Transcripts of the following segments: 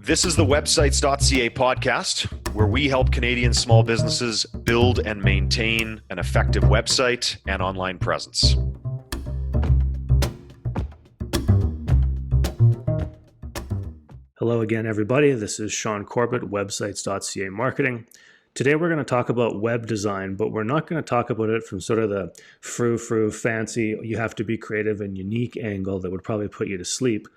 This is the websites.ca podcast, where we help Canadian small businesses build and maintain an effective website and online presence. Hello again, everybody. This is Sean Corbett, websites.ca marketing. Today we're going to talk about web design, but we're not going to talk about it from sort of the frou-frou, fancy, you have to be creative and unique angle that would probably put you to sleep.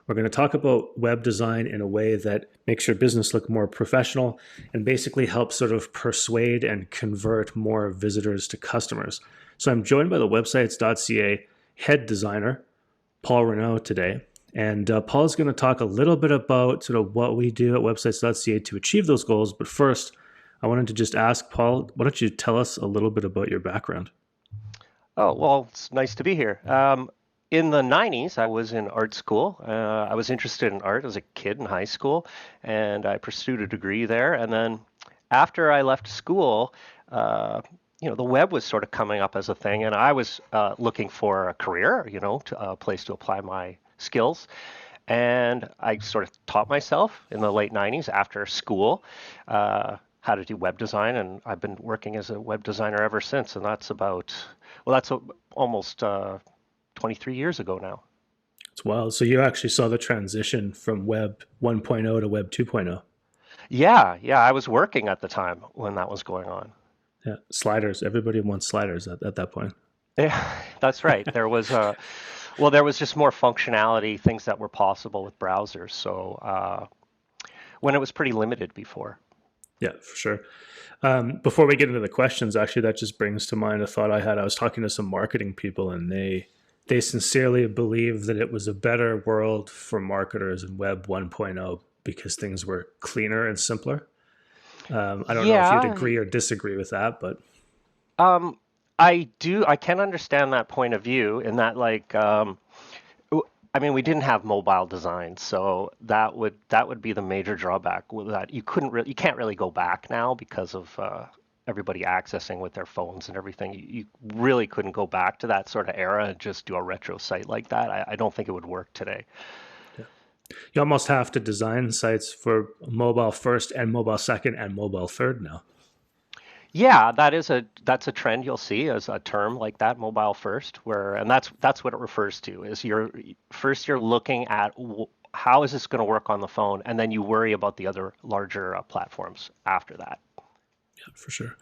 We're going to talk about web design in a way that makes your business look more professional and basically helps sort of persuade and convert more visitors to customers. So I'm joined by the websites.ca head designer, Paul Renaud, today. And Paul is going to talk a little bit about sort of what we do at websites.ca to achieve those goals. But first, I wanted to just ask Paul, why don't you tell us a little bit about your background? Oh, well, it's nice to be here. In the 90s, I was in art school. I was interested in art as a kid in high school, and I pursued a degree there. And then after I left school, the web was sort of coming up as a thing, and I was looking for a career, a place to apply my skills. And I sort of taught myself in the late 90s after school how to do web design, and I've been working as a web designer ever since. And that's almost 23 years ago now. It's wild. So you actually saw the transition from Web 1.0 to Web 2.0. Yeah, I was working at the time when that was going on. Yeah, sliders. Everybody wants sliders at that point. Yeah, that's right. There was just more functionality, things that were possible with browsers. So when it was pretty limited before. Yeah, for sure. Before we get into the questions, actually, that just brings to mind a thought I had. I was talking to some marketing people, and they sincerely believe that it was a better world for marketers in Web 1.0 because things were cleaner and simpler. I don't know if you'd agree or disagree with that, but I do. I can understand that point of view in that, we didn't have mobile design, so that would be the major drawback with that. You can't really go back now because of everybody accessing with their phones and everything. You really couldn't go back to that sort of era and just do a retro site like that. I don't think it would work today. Yeah. You almost have to design sites for mobile first and mobile second and mobile third now. Yeah, that's a trend you'll see as a term like that, mobile first, and that's what it refers to. Is you're looking at how is this going to work on the phone, and then you worry about the other larger platforms after that. Yeah, for sure.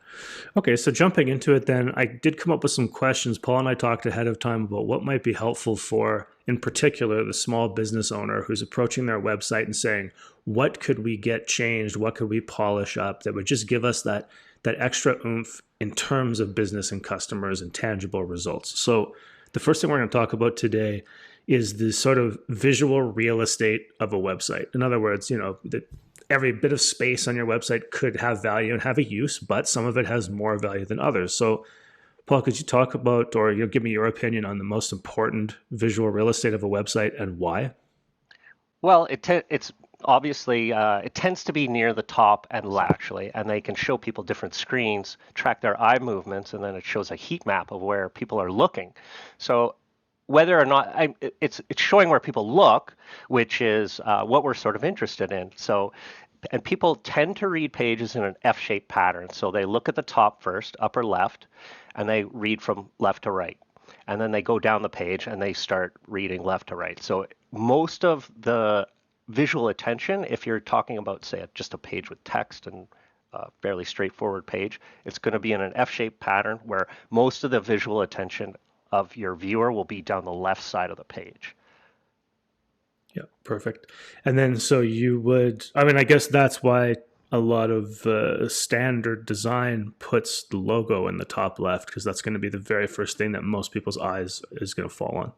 Okay, so jumping into it then, I did come up with some questions. Paul and I talked ahead of time about what might be helpful for, in particular, the small business owner who's approaching their website and saying, what could we get changed? What could we polish up that would just give us that extra oomph in terms of business and customers and tangible results? So the first thing we're going to talk about today is the sort of visual real estate of a website. In other words, that every bit of space on your website could have value and have a use, but some of it has more value than others. So Paul, could you talk about, or give me your opinion on the most important visual real estate of a website and why? Well, it's obviously it tends to be near the top and actually, and they can show people different screens, track their eye movements, and then it shows a heat map of where people are looking. So whether or not it's showing where people look, which is what we're sort of interested in. So, and people tend to read pages in an F-shaped pattern. So they look at the top first, upper left, and they read from left to right. And then they go down the page and they start reading left to right. So most of the visual attention, if you're talking about, say, just a page with text and a fairly straightforward page, it's going to be in an F-shaped pattern where most of the visual attention of your viewer will be down the left side of the page. Yeah, perfect. And then so you would, I guess that's why a lot of standard design puts the logo in the top left, because that's going to be the very first thing that most people's eyes is going to fall on.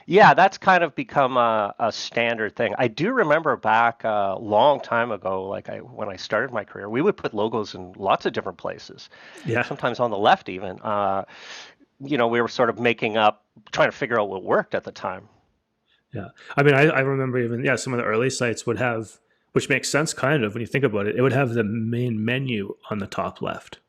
Yeah, that's kind of become a standard thing. I do remember back a long time ago, when I started my career, we would put logos in lots of different places. Yeah. Sometimes on the left even. We were sort of trying to figure out what worked at the time. Yeah. I remember even, some of the early sites would have, which makes sense kind of when you think about it, it would have the main menu on the top left.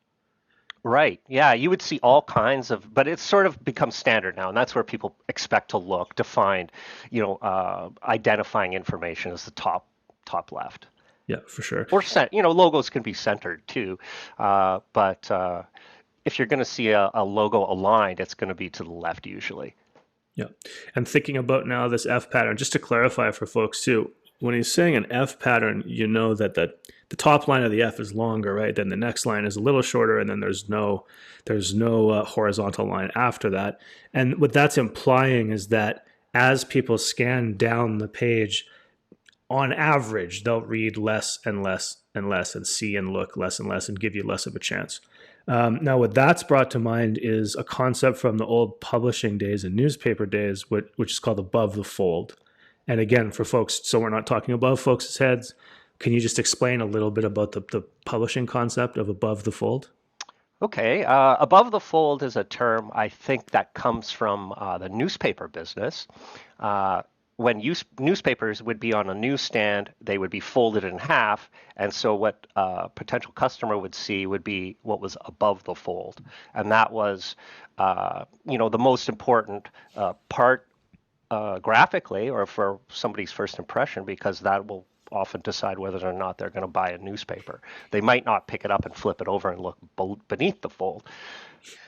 Right. Yeah, you would see all kinds of, but it's sort of become standard now, and that's where people expect to look to find, identifying information as the top top left. Yeah, for sure. Or logos can be centered too, but if you're going to see a logo aligned, it's going to be to the left usually. Yeah. And thinking about now this F pattern, just to clarify for folks too, when he's saying an F pattern, you know that the top line of the F is longer, right? Then the next line is a little shorter, and then there's no horizontal line after that. And what that's implying is that as people scan down the page, on average, they'll read less and less and less and see and look less and less and give you less of a chance. Now, what that's brought to mind is a concept from the old publishing days and newspaper days, which is called above the fold. And again, for folks, so we're not talking above folks' heads, can you just explain a little bit about the publishing concept of above the fold? Okay, above the fold is a term I think that comes from the newspaper business. When newspapers would be on a newsstand, they would be folded in half, and so what a potential customer would see would be what was above the fold, and that was, the most important part graphically, or for somebody's first impression, because that will often decide whether or not they're going to buy a newspaper. They might not pick it up and flip it over and look beneath the fold.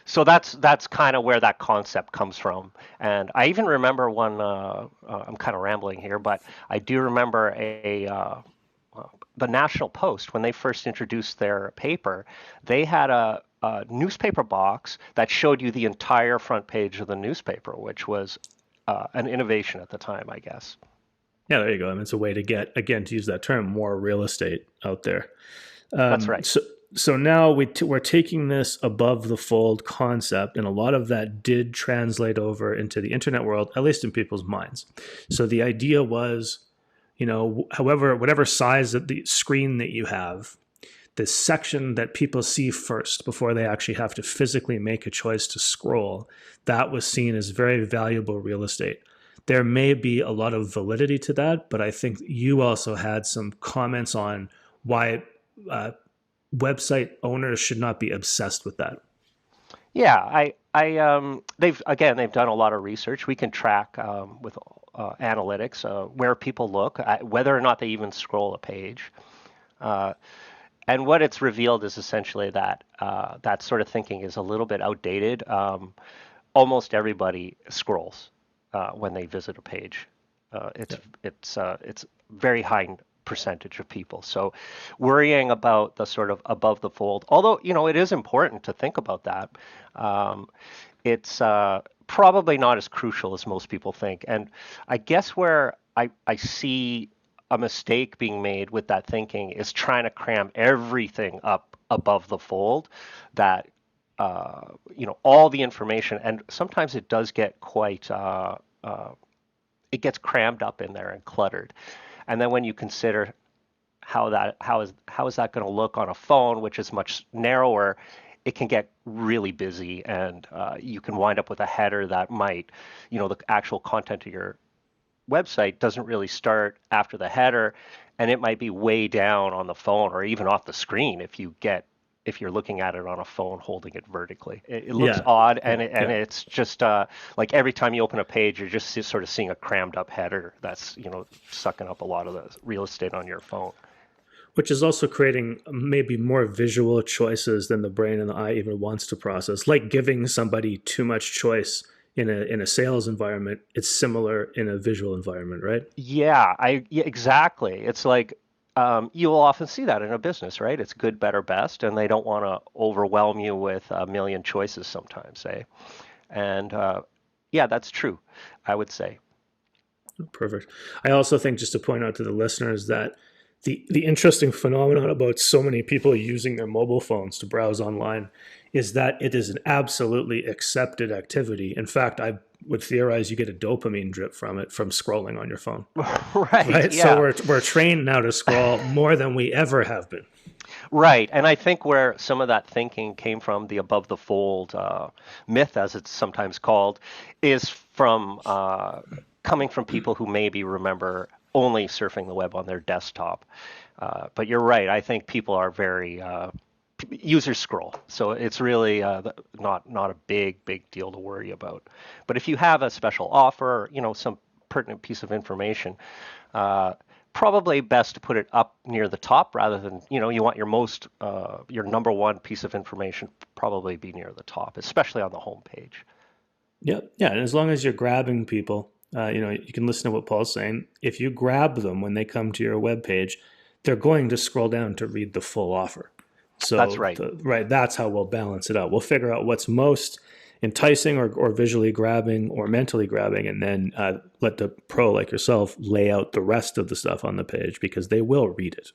So that's kind of where that concept comes from. And I even remember one. I'm kind of rambling here, but I do remember the National Post, when they first introduced their paper. They had a newspaper box that showed you the entire front page of the newspaper, which was an innovation at the time, I guess. Yeah, there you go. I mean, it's a way to get, again, to use that term, more real estate out there. That's right. So now we're taking this above the fold concept, and a lot of that did translate over into the internet world, at least in people's minds. So the idea was, whatever size of the screen that you have, the section that people see first before they actually have to physically make a choice to scroll, that was seen as very valuable real estate. There may be a lot of validity to that, but I think you also had some comments on why website owners should not be obsessed with that. Yeah, they've done a lot of research. We can track with analytics where people look, whether or not they even scroll a page. And what it's revealed is essentially that that sort of thinking is a little bit outdated. Almost everybody scrolls when they visit a page. It's very high percentage of people. So worrying about the sort of above the fold, although it is important to think about that, it's probably not as crucial as most people think. And I guess where I see a mistake being made with that thinking is trying to cram everything up above the fold, that all the information, and sometimes it does get quite it gets crammed up in there and cluttered. And then when you consider how is that going to look on a phone, which is much narrower, it can get really busy, and you can wind up with a header that might, the actual content of your website doesn't really start after the header, and it might be way down on the phone or even off the screen if you're looking at it on a phone holding it vertically. It looks odd, and it's just like every time you open a page, you're just sort of seeing a crammed up header that's sucking up a lot of the real estate on your phone. Which is also creating maybe more visual choices than the brain and the eye even wants to process. Like giving somebody too much choice in a sales environment, it's similar in a visual environment, right? Yeah, exactly. It's like, you will often see that in a business, right? It's good, better, best, and they don't want to overwhelm you with a million choices sometimes, eh? And that's true, I would say. Perfect. I also think, just to point out to the listeners, that the interesting phenomenon about so many people using their mobile phones to browse online is that it is an absolutely accepted activity. In fact, I would theorize you get a dopamine drip from it, from scrolling on your phone. Right. Yeah. So we're trained now to scroll more than we ever have been. Right. And I think where some of that thinking came from, the above the fold myth, as it's sometimes called, is from coming from people who maybe remember only surfing the web on their desktop. But you're right. I think people are very users scroll, so it's really not a big deal to worry about. But if you have a special offer, some pertinent piece of information, probably best to put it up near the top rather than, you want your number one piece of information probably be near the top, especially on the home page. Yeah. And as long as you're grabbing people, you can listen to what Paul's saying. If you grab them when they come to your web page, they're going to scroll down to read the full offer. That's So, right. that's how we'll balance it out. We'll figure out what's most enticing or visually grabbing or mentally grabbing, and then let the pro like yourself lay out the rest of the stuff on the page because they will read it.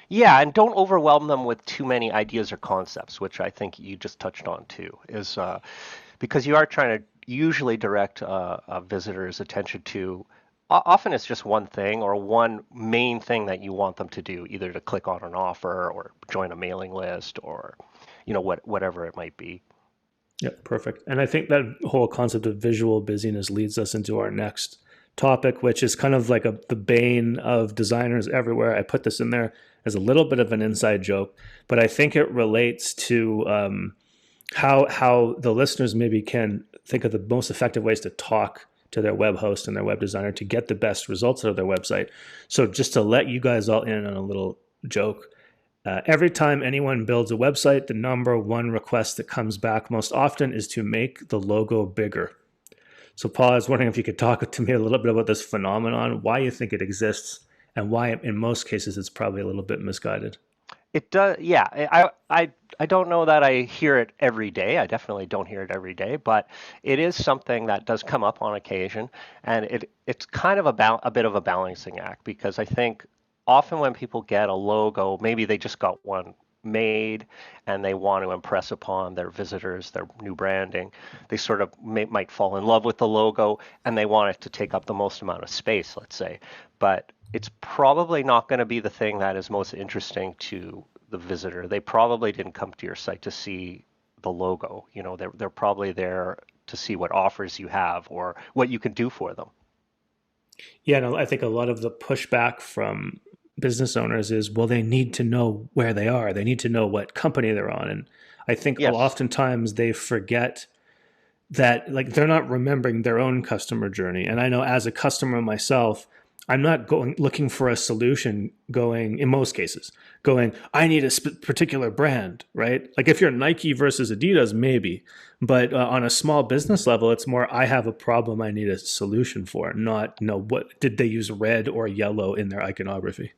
Yeah, and don't overwhelm them with too many ideas or concepts, which I think you just touched on too, is because you are trying to usually direct a visitor's attention to. Often it's just one thing or one main thing that you want them to do, either to click on an offer or join a mailing list or, whatever it might be. Yeah, perfect. And I think that whole concept of visual busyness leads us into our next topic, which is kind of like the bane of designers everywhere. I put this in there as a little bit of an inside joke, but I think it relates to how the listeners maybe can think of the most effective ways to talk to their web host and their web designer to get the best results out of their website. So just to let you guys all in on a little joke, every time anyone builds a website, the number one request that comes back most often is to make the logo bigger. So Paul, I was wondering if you could talk to me a little bit about this phenomenon, why you think it exists, and why in most cases it's probably a little bit misguided. It does, yeah. I don't know that I hear it every day. I definitely don't hear it every day, but it is something that does come up on occasion, and it's kind of a bit of a balancing act because I think often when people get a logo, maybe they just got one made and they want to impress upon their visitors, their new branding. They sort of might fall in love with the logo and they want it to take up the most amount of space, let's say. But it's probably not going to be the thing that is most interesting to the visitor. They probably didn't come to your site to see the logo. They're probably there to see what offers you have or what you can do for them. Yeah, no, I think a lot of the pushback from business owners is, well, they need to know where they are. They need to know what company they're on. And I think Yes. oftentimes they forget that like they're not remembering their own customer journey. And I know as a customer myself, I'm not looking for a solution in most cases, I need a particular brand, right? Like if you're Nike versus Adidas, maybe. But on a small business level, it's more, I have a problem I need a solution for, not, what did they use red or yellow in their iconography?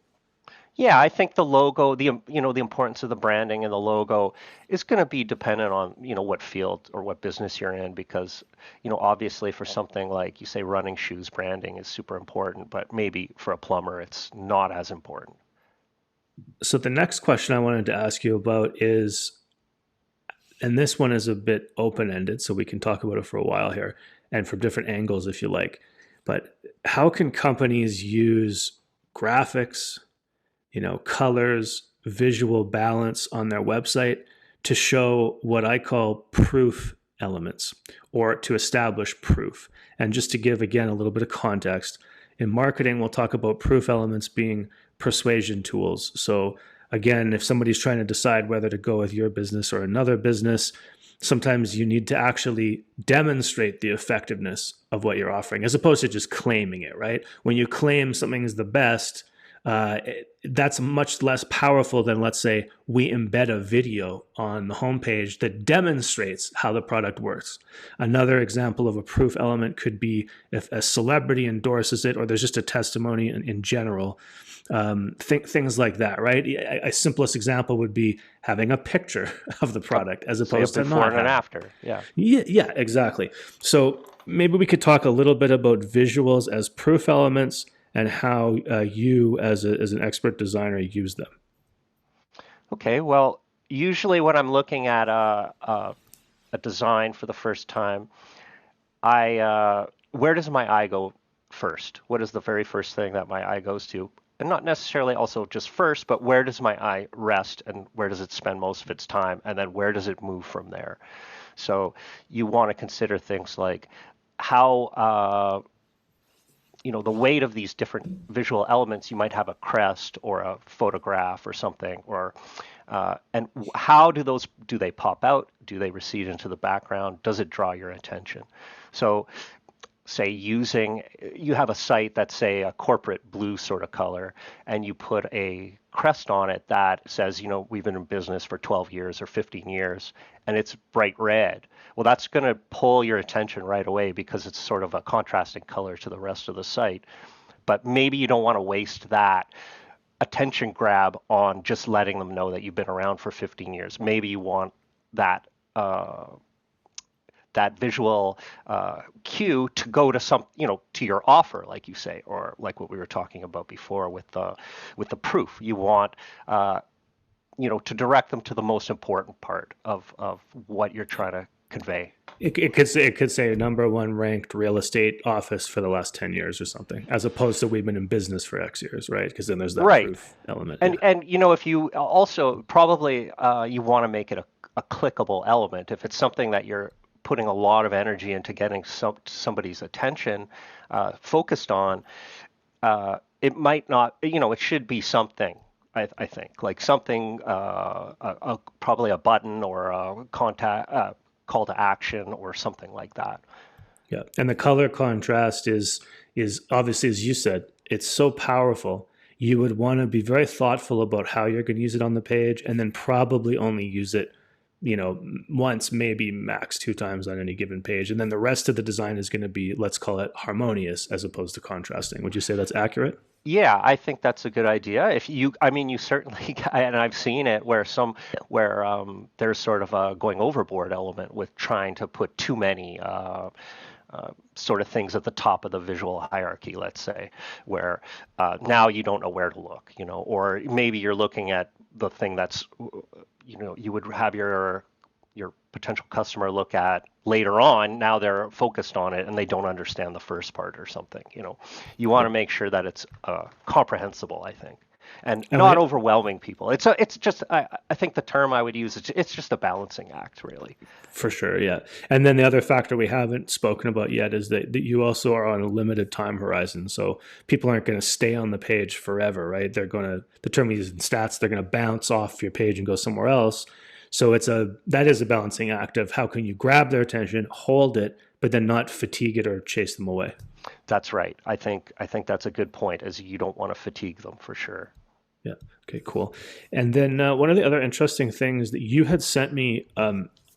Yeah, I think the logo, the importance of the branding and the logo is going to be dependent on, what field or what business you're in because, obviously for something like you say running shoes, branding is super important, but maybe for a plumber, it's not as important. So the next question I wanted to ask you about is, and this one is a bit open-ended, so we can talk about it for a while here and from different angles if you like, but how can companies use graphics, colors, visual balance on their website to show what I call proof elements or to establish proof? And just to give, again, a little bit of context, in marketing, we'll talk about proof elements being persuasion tools. So again, if somebody's trying to decide whether to go with your business or another business, sometimes you need to actually demonstrate the effectiveness of what you're offering as opposed to just claiming it, right? When you claim something is the best, that's much less powerful than, let's say, we embed a video on the homepage that demonstrates how the product works. Another example of a proof element could be if a celebrity endorses it or there's just a testimony in general. Things like that, right? A simplest example would be having a picture of the product as opposed to before not and an having. after. Yeah. Yeah, exactly. So maybe we could talk a little bit about visuals as proof elements and how you, as an expert designer, use them. Okay. Well, usually when I'm looking at a design for the first time, where does my eye go first? What is the very first thing that my eye goes to? And not necessarily also just first, but where does my eye rest and where does it spend most of its time? And then where does it move from there? So you want to consider things like how, the weight of these different visual elements. You might have a crest or a photograph or something, and how do they pop out? Do they recede into the background? Does it draw your attention? So say you have a site that's, say, a corporate blue sort of color, and you put a crest on it that says, we've been in business for 12 years or 15 years, and it's bright red. Well, that's going to pull your attention right away because it's sort of a contrasting color to the rest of the site. But maybe you don't want to waste that attention grab on just letting them know that you've been around for 15 years. Maybe you want that that visual cue to go to to your offer, like you say, or like what we were talking about before with the proof. You want to direct them to the most important part of what you're trying to convey. It could say number one ranked real estate office for the last 10 years or something, as opposed to we've been in business for X years, right? Because then there's that proof element. And if you also probably you want to make it a clickable element. If it's something that you're putting a lot of energy into getting somebody's attention focused on, it might not, it should be something. I think like something, probably a button or a contact. Call to action or something like that. Yeah, and the color contrast is obviously, as you said, it's so powerful. You would want to be very thoughtful about how you're going to use it on the page, and then probably only use it, once, maybe max 2 times on any given page, and then the rest of the design is going to be, let's call it harmonious as opposed to contrasting. Would you say that's accurate? Yeah, I think that's a good idea. You certainly, and I've seen it where there's sort of a going overboard element with trying to put too many sort of things at the top of the visual hierarchy, let's say, where now you don't know where to look, or maybe you're looking at the thing that's, you would have your potential customer look at later on. Now they're focused on it and they don't understand the first part or something. You want to make sure that it's comprehensible, I think, and not overwhelming people. It's just I think the term I would use, it's just a balancing act, really. For sure, yeah. And then the other factor we haven't spoken about yet is that you also are on a limited time horizon. So people aren't going to stay on the page forever, right? They're going to, the term we use in stats, they're going to bounce off your page and go somewhere else. So that is a balancing act of how can you grab their attention, hold it, but then not fatigue it or chase them away. That's right. I think that's a good point, as you don't want to fatigue them for sure. Yeah. Okay, cool. And then one of the other interesting things that you had sent me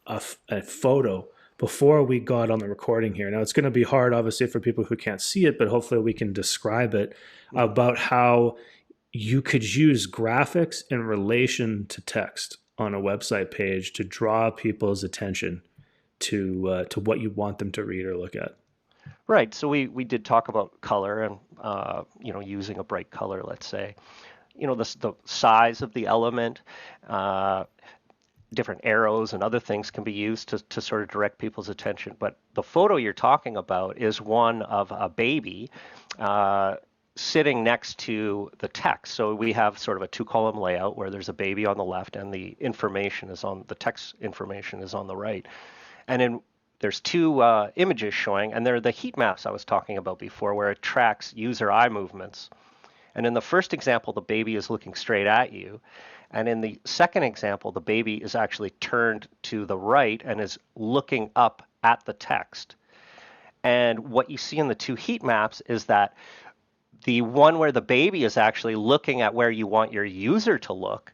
a photo before we got on the recording here. Now it's going to be hard, obviously, for people who can't see it, but hopefully we can describe it, about how you could use graphics in relation to text on a website page to draw people's attention to what you want them to read or look at. Right. So we did talk about color and using a bright color, let's say, the size of the element, different arrows and other things can be used to sort of direct people's attention. But the photo you're talking about is one of a baby sitting next to the text. So we have sort of a 2-column layout where there's a baby on the left and the text information is on the right. And then there's 2 images showing, and they're the heat maps I was talking about before, where it tracks user eye movements. And in the first example, the baby is looking straight at you. And in the second example, the baby is actually turned to the right and is looking up at the text. And what you see in the 2 heat maps is that the one where the baby is actually looking at where you want your user to look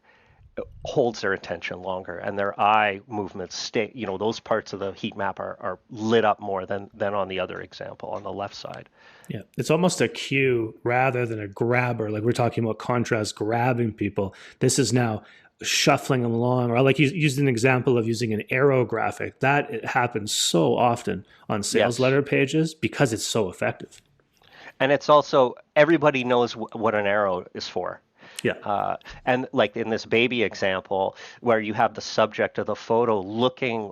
holds their attention longer, and their eye movements stay, those parts of the heat map are lit up more than on the other example on the left side. Yeah, it's almost a cue rather than a grabber. Like we're talking about contrast, grabbing people. This is now shuffling them along, or like you used an example of using an arrow graphic. That it happens so often on sales letter pages because it's so effective. And it's also, everybody knows what an arrow is for. Yeah. And like in this baby example, where you have the subject of the photo looking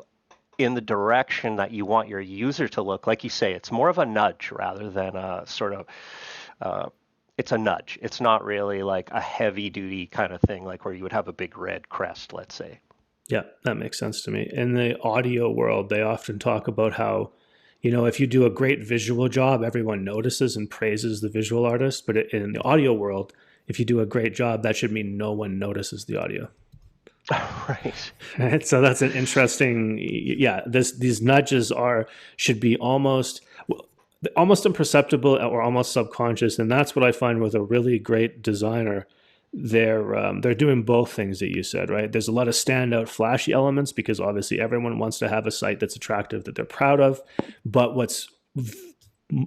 in the direction that you want your user to look, like you say, it's more of a nudge rather than a sort of, it's a nudge. It's not really like a heavy duty kind of thing, like where you would have a big red crest, let's say. Yeah, that makes sense to me. In the audio world, they often talk about how, if you do a great visual job, everyone notices and praises the visual artist. But in the audio world, if you do a great job, that should mean no one notices the audio. Right. So that's an interesting, these nudges should be almost, almost imperceptible or almost subconscious, and that's what I find with a really great designer. They're doing both things that you said, right? There's a lot of standout, flashy elements because obviously everyone wants to have a site that's attractive that they're proud of. But what's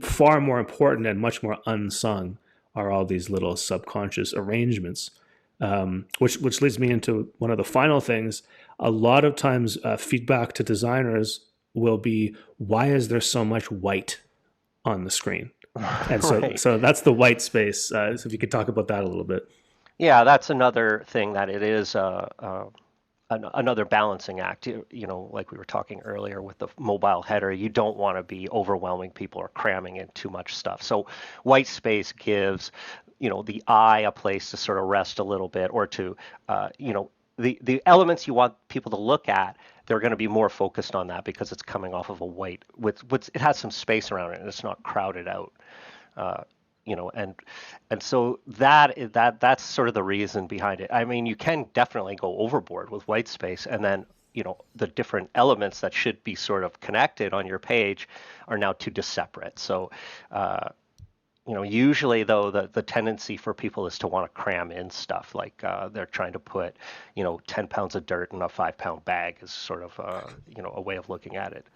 far more important and much more unsung are all these little subconscious arrangements, which leads me into one of the final things. A lot of times, feedback to designers will be, "Why is there so much white on the screen?" And so, Right. so that's the white space. So if you could talk about that a little bit. Yeah, that's another thing that it is another balancing act. Like we were talking earlier with the mobile header, you don't want to be overwhelming people or cramming in too much stuff. So white space gives, the eye a place to sort of rest a little bit, or to, the elements you want people to look at. They're going to be more focused on that because it's coming off of a white with it has some space around it and it's not crowded out. Uh, and so that's sort of the reason behind it. I mean, you can definitely go overboard with white space, and then the different elements that should be sort of connected on your page are now too separate. So usually though the tendency for people is to want to cram in stuff like they're trying to put 10 pounds of dirt in a 5-pound bag is sort of a way of looking at it.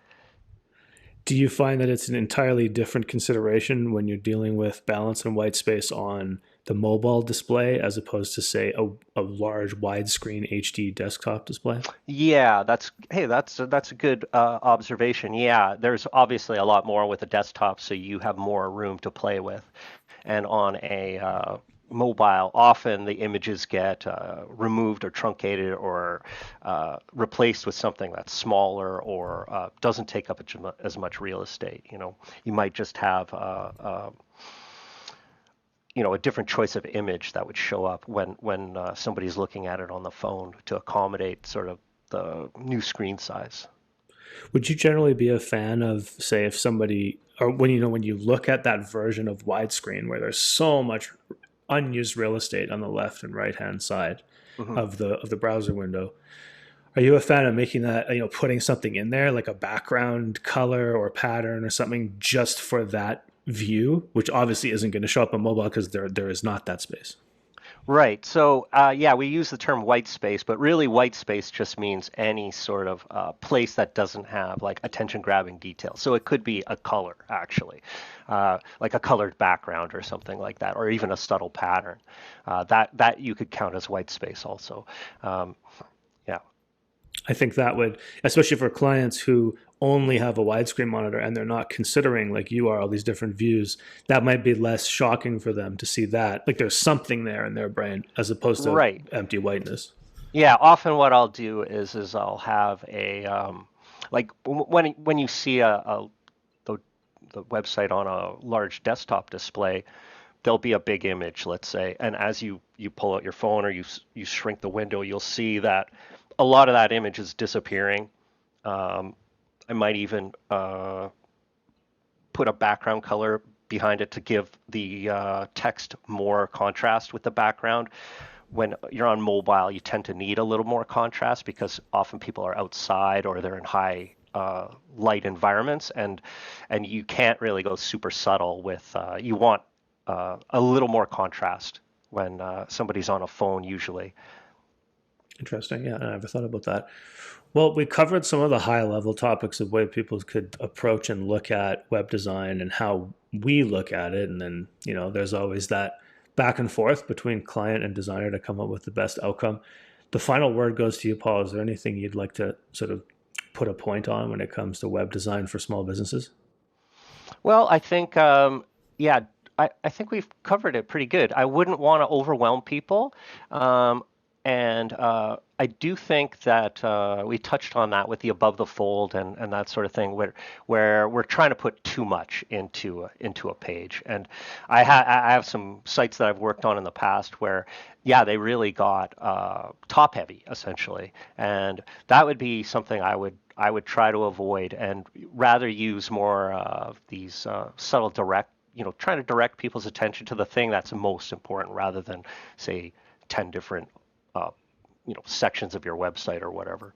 Do you find that it's an entirely different consideration when you're dealing with balance and white space on the mobile display as opposed to, say, a large widescreen HD desktop display? Yeah, that's a good observation. Yeah, there's obviously a lot more with a desktop, so you have more room to play with. And on a mobile, often the images get removed or truncated or replaced with something that's smaller or doesn't take up as much real estate. You might just have a different choice of image that would show up when somebody's looking at it on the phone to accommodate sort of the new screen size. Would you generally be a fan of, say, if somebody, or when you look at that version of widescreen where there's so much unused real estate on the left and right hand side Hmm. of the browser window, are you a fan of making that, putting something in there like a background color or pattern or something just for that view, which obviously isn't going to show up on mobile because there is not that space? Right. So, yeah, we use the term white space, but really white space just means any sort of place that doesn't have like attention-grabbing detail. So it could be a color, actually, like a colored background or something like that, or even a subtle pattern. That you could count as white space also. Um, yeah. I think that would, especially for clients who only have a widescreen monitor and they're not considering, like you are, all these different views, that might be less shocking for them to see that. Like there's something there in their brain as opposed to Right. empty whiteness. Yeah. Often what I'll do is I'll have a like when you see the the website on a large desktop display, there'll be a big image, let's say, and as you pull out your phone or you shrink the window, you'll see that a lot of that image is disappearing. Um, I might even put a background color behind it to give the text more contrast with the background. When you're on mobile, you tend to need a little more contrast because often people are outside or they're in high light environments, and you can't really go super subtle with. You want a little more contrast when somebody's on a phone usually. Interesting. Yeah, I never thought about that. Well, we covered some of the high level topics of way people could approach and look at web design and how we look at it. And then, there's always that back and forth between client and designer to come up with the best outcome. The final word goes to you, Paul. Is there anything you'd like to sort of put a point on when it comes to web design for small businesses? Well, I think yeah, I think we've covered it pretty good. I wouldn't want to overwhelm people. Um, and I do think that we touched on that with the above the fold and that sort of thing, where we're trying to put too much into a page. And I have some sites that I've worked on in the past where, yeah, they really got top heavy essentially, and that would be something I would try to avoid and rather use more of these subtle direct, trying to direct people's attention to the thing that's most important rather than say 10 different uh, sections of your website or whatever.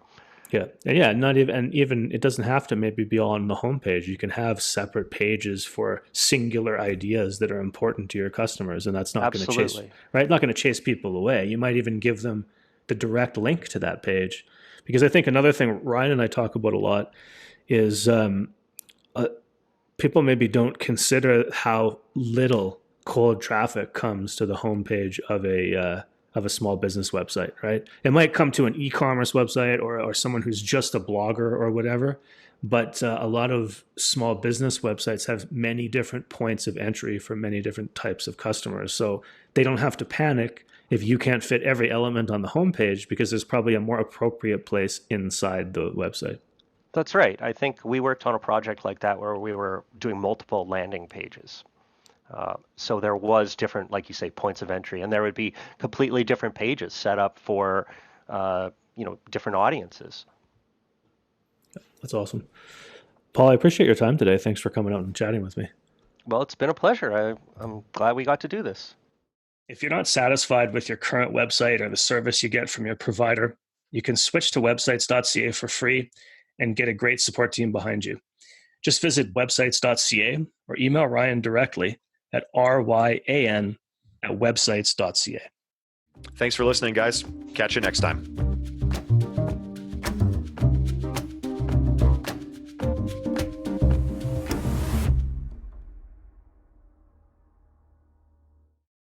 Yeah. And yeah, not even, and even it doesn't have to maybe be on the homepage. You can have separate pages for singular ideas that are important to your customers. And that's not going to chase, Absolutely. right? Not going to chase people away. You might even give them the direct link to that page. Because I think another thing Ryan and I talk about a lot is uh, people maybe don't consider how little cold traffic comes to the homepage of a small business website, right? It might come to an e-commerce website or someone who's just a blogger or whatever, but a lot of small business websites have many different points of entry for many different types of customers. So they don't have to panic if you can't fit every element on the homepage because there's probably a more appropriate place inside the website. That's right. I think we worked on a project like that where we were doing multiple landing pages. So there was different, like you say, points of entry, and there would be completely different pages set up for, different audiences. That's awesome. Paul, I appreciate your time today. Thanks for coming out and chatting with me. Well, it's been a pleasure. I'm glad we got to do this. If you're not satisfied with your current website or the service you get from your provider, you can switch to websites.ca for free and get a great support team behind you. Just visit websites.ca or email Ryan directly at ryan@websites.ca. Thanks for listening, guys. Catch you next time.